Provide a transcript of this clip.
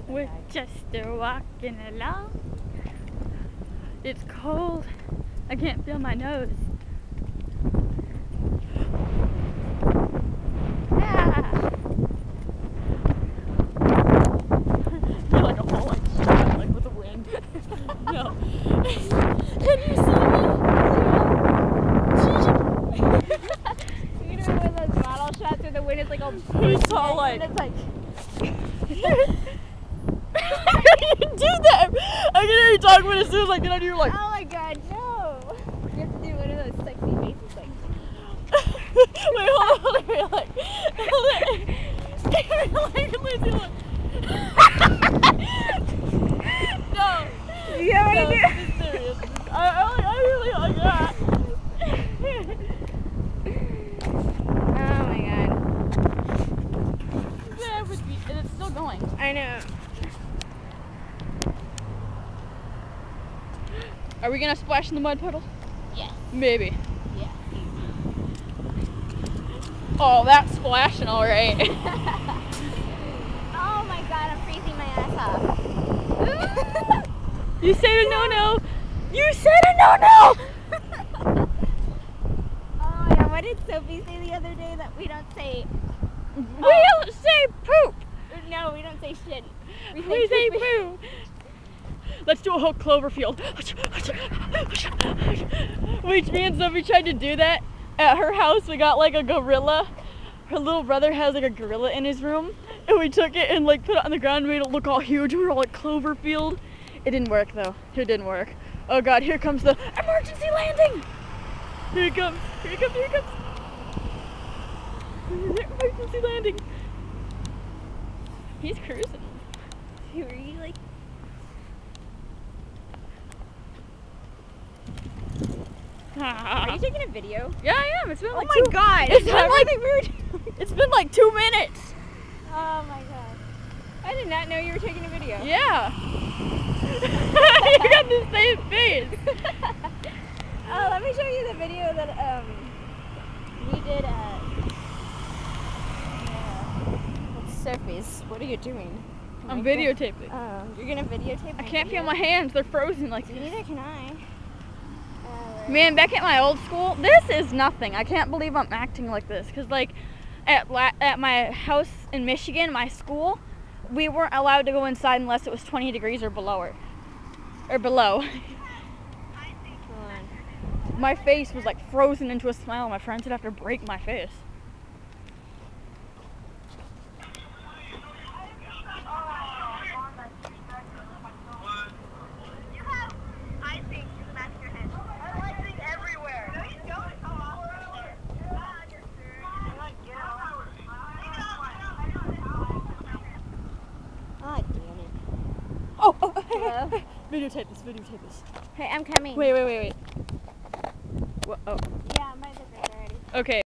We're just walking along. It's cold. I can't feel my nose. Ah. You're like a whole shot, like with the wind. No. Can you see me? You know when those model shots where the wind is like all Who's tall like? and it's like You do that! I can hear you talking, but as soon as I get on you, you're like, oh my god, no! You have to do one of those sexy faces like wait, hold on, like, hold it. Lucy, look. No. you know what No, to do? this is serious. I really like that. Oh my god. Yeah, and it's still going. I know. Are we gonna splash in the mud puddle? Yes. Maybe. Yeah. Oh, that's splashing all right. Oh my god, I'm freezing my ass off. You said a no-no. You said a no-no. Oh yeah, what did Sophie say the other day that we don't say? We don't say poop. No, we don't say shit. We say poo. Let's do a whole Cloverfield. Which me and Sophie tried to do that at her house. We got like a gorilla. Her little brother has like a gorilla in his room, and we took it and like put it on the ground and made it look all huge. We were all like Cloverfield. It didn't work though. It didn't work. Oh god, here comes the emergency landing. Here it comes. Here it comes. Here it comes. Emergency landing. He's cruising. Were you like? Are you taking a video? Yeah, I am. It's been like oh my god! It's been everything like it's been like 2 minutes. Oh my god! I did not know you were taking a video. Yeah. You got the same face. Oh, let me show you the video that we did at Sophie's. What are you doing? I'm videotaping. Oh, you're gonna videotape? I can't feel my hands. They're frozen like this. Neither can I. Man, back at my old school, this is nothing. I can't believe I'm acting like this. Because, like, at my house in Michigan, my school, we weren't allowed to go inside unless it was 20 degrees or below. My face was, like, frozen into a smile. My friends would have to break my face. Oh, videotape this, videotape this. Hey, I'm coming. Wait. What? Oh. Yeah, my zipper's already. Okay.